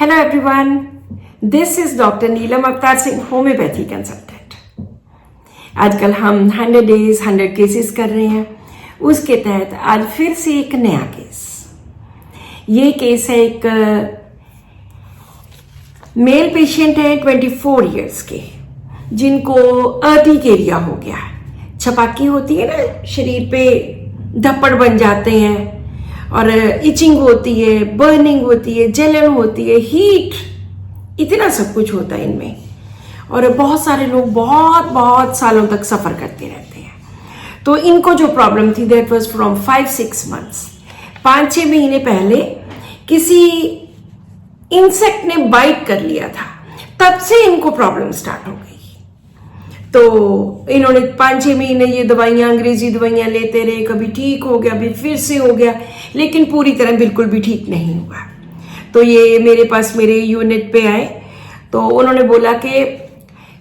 Hello everyone, this is Dr. Neelam Avtar Singh, homeopathy consultant. आजकल हम 100 days 100 cases कर रहे हैं। उसके तहत आज फिर से एक नया केस। ये केस है एक मेल पेशेंट है 24 इयर्स के, जिनको अर्टिकेरिया हो गया। छपाकी होती है ना, शरीर पे धब्बड़ बन जाते हैं और इचिंग होती है, बर्निंग होती है, जलन होती है, हीट, इतना सब कुछ होता है इनमें। और बहुत सारे लोग बहुत बहुत सालों तक सफ़र करते रहते हैं। तो इनको जो प्रॉब्लम थी दैट वाज फ्रॉम 5-6 मंथ्स, 5-6 महीने पहले किसी इंसेक्ट ने बाइट कर लिया था, तब से इनको प्रॉब्लम स्टार्ट हो गई। तो इन्होंने 5-6 महीने ये दवाइयाँ, अंग्रेजी दवाइयाँ लेते रहे, कभी ठीक हो गया, अभी फिर से हो गया, लेकिन पूरी तरह बिल्कुल भी ठीक नहीं हुआ। तो ये मेरे पास मेरे यूनिट पे आए, तो उन्होंने बोला कि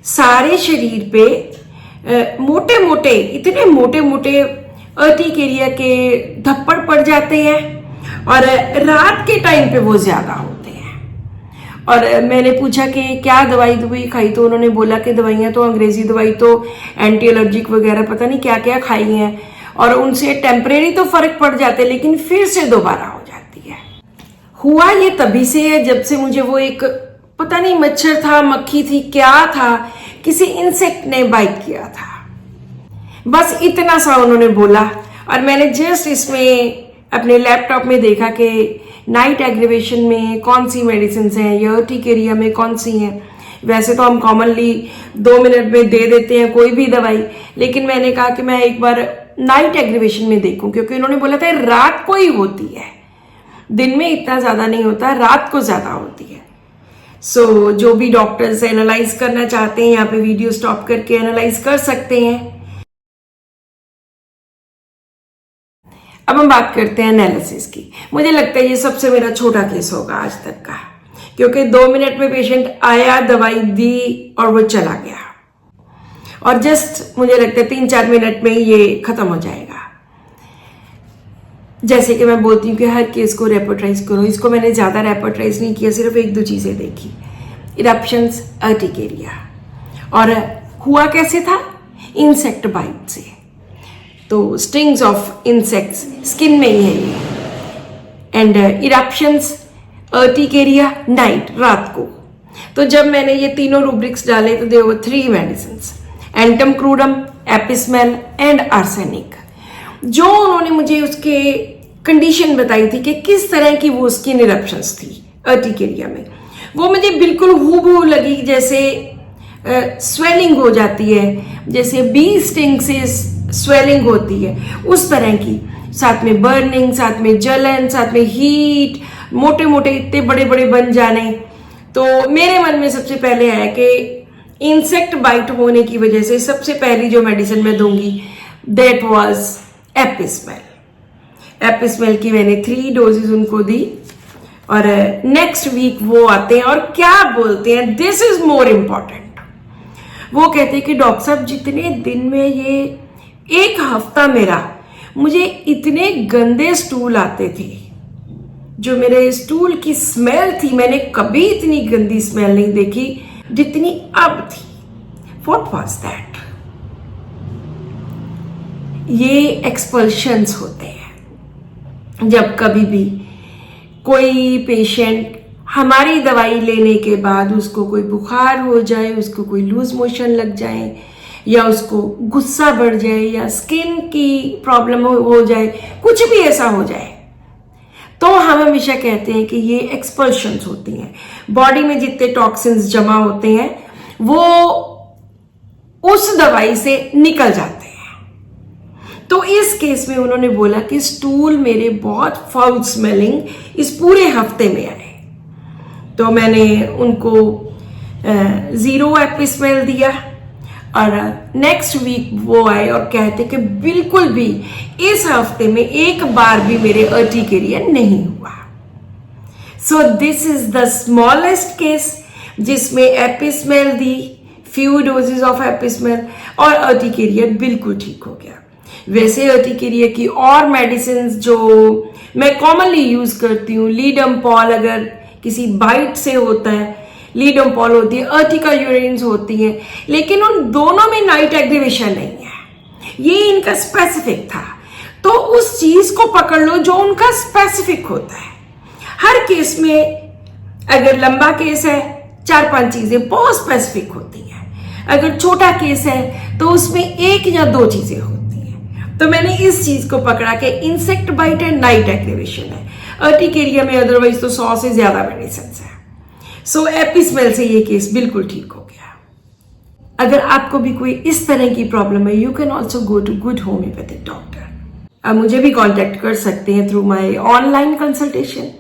सारे शरीर पे मोटे मोटे, इतने मोटे मोटे अर्टिकेरिया के धब्बड़ पड़ जाते हैं और रात के टाइम पे वो ज़्यादा होते हैं। और मैंने पूछा कि क्या दवाई खाई, तो उन्होंने बोला कि दवाइयाँ तो अंग्रेजी दवाई तो एंटी एलर्जिक वगैरह पता नहीं क्या क्या खाई हैं, और उनसे टेम्परेरी तो फर्क पड़ जाते, लेकिन फिर से दोबारा हो जाती है। हुआ ये तभी से है जब से मुझे वो एक पता नहीं मच्छर था, मक्खी थी, क्या था, किसी इंसेक्ट ने बाइट किया था। बस इतना सा उन्होंने बोला, और मैंने जस्ट इसमें अपने लैपटॉप में देखा कि नाइट एग्रीवेशन में कौन सी मेडिसिन हैं या अर्टिकेरिया में कौन सी हैं। वैसे तो हम कॉमनली 2 मिनट में दे देते हैं कोई भी दवाई, लेकिन मैंने कहा कि मैं एक बार नाइट एग्रीवेशन में देखूं, क्योंकि उन्होंने बोला था रात को ही होती है, दिन में इतना ज़्यादा नहीं होता, रात को ज़्यादा होती है। सो जो भी डॉक्टर्स एनालाइज करना चाहते हैं यहाँ पे वीडियो स्टॉप करके एनालाइज कर सकते हैं। अब हम बात करते हैं एनालिसिस की। मुझे लगता है ये सबसे मेरा छोटा केस होगा आज तक का, क्योंकि 2 मिनट में पेशेंट आया, दवाई दी और वो चला गया, और जस्ट मुझे लगता है 3-4 मिनट में ये खत्म हो जाएगा। जैसे कि मैं बोलती हूँ कि हर केस को रेपर्टाइज करो, इसको मैंने ज़्यादा रेपर्टाइज नहीं किया, सिर्फ 1-2 चीज़ें देखी। इरप्शंस, अर्टिकेरिया, और हुआ कैसे था, इंसेक्ट बाइट से। तो स्टिंग्स ऑफ इंसेक्ट्स स्किन में ही है ये, एंड इरप्शंस, अर्टिकेरिया नाइट, रात को। तो जब मैंने ये तीनों रूब्रिक्स डाले तो there were 3 medicines, Antim crudum, Apis mel and arsenic. जो उन्होंने मुझे उसके कंडीशन बताई थी कि किस तरह की वो स्किन इरप्शंस थी अर्टिकेरिया में, वो मुझे बिल्कुल हूबहू लगी, जैसे स्वेलिंग हो जाती है, जैसे बी स्टिंग से स्वेलिंग होती है, उस तरह की, साथ में बर्निंग, साथ में जलन, साथ में हीट, मोटे मोटे इतने बड़े बड़े बन जाने। तो मेरे मन में सबसे पहले आया कि इंसेक्ट बाइट होने की वजह से सबसे पहली जो मेडिसिन मैं दूंगी दैट वाज एपिस्मेल। एपिस्मेल की मैंने 3 डोजेज उनको दी, और नेक्स्ट वीक वो आते हैं और क्या बोलते हैं, दिस इज मोर इम्पॉर्टेंट। वो कहते हैं कि डॉक्टर साहब, जितने दिन में ये 1 हफ्ता मेरा, मुझे इतने गंदे स्टूल आते थे, जो मेरे स्टूल की स्मेल थी, मैंने कभी इतनी गंदी स्मेल नहीं देखी जितनी अब थी। What was that? ये एक्सपल्शंस होते हैं। जब कभी भी कोई पेशेंट हमारी दवाई लेने के बाद उसको कोई बुखार हो जाए, उसको कोई लूज मोशन लग जाए, या उसको गुस्सा बढ़ जाए, या स्किन की प्रॉब्लम हो जाए, कुछ भी ऐसा हो जाए, तो हम हमेशा कहते हैं कि ये एक्सपल्शंस होती हैं। बॉडी में जितने टॉक्सिन्स जमा होते हैं वो उस दवाई से निकल जाते हैं। तो इस केस में उन्होंने बोला कि स्टूल मेरे बहुत फाउल स्मेलिंग इस पूरे हफ्ते में आए। तो मैंने उनको 0 एपिस्मेल दिया, और नेक्स्ट वीक वो आए और कहते कि बिल्कुल भी इस हफ्ते में एक बार भी मेरे अर्टिकेरिया नहीं हुआ। So this is the smallest case जिसमें एपिस्मेल दी, फ्यू डोजेज ऑफ एपिस्मेल, और अर्टिकेरिया बिल्कुल ठीक हो गया। वैसे अर्टिकेरिया की और मेडिसिन जो मैं कॉमनली यूज करती हूँ, लीडम पॉल, अगर किसी बाइट से होता है, लीडोम्पॉल होती है, अर्टिका यूरिन्स होती है, लेकिन उन दोनों में नाइट एक्टिवेशन नहीं है। ये इनका स्पेसिफिक था, तो उस चीज को पकड़ लो जो उनका स्पेसिफिक होता है। हर केस में अगर लंबा केस है 4-5 चीजें बहुत स्पेसिफिक होती हैं, अगर छोटा केस है तो उसमें 1 या 2 चीजें होती हैं। तो मैंने इस चीज को पकड़ा कि इंसेक्ट बाइट है, नाइट एक्टिवेशन है। अर्टिकेरिया में अदरवाइज तो 100 से ज्यादा मेडिसिन है। सो एपिस्मेल से ये केस बिल्कुल ठीक हो गया। अगर आपको भी कोई इस तरह की प्रॉब्लम है, you can also go to good homeopathic doctor. आप मुझे भी कांटेक्ट कर सकते हैं through my online consultation.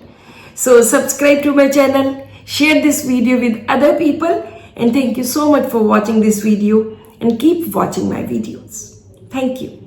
So subscribe to my channel, share this video with other people, and thank you so much for watching this video and keep watching my videos. Thank you.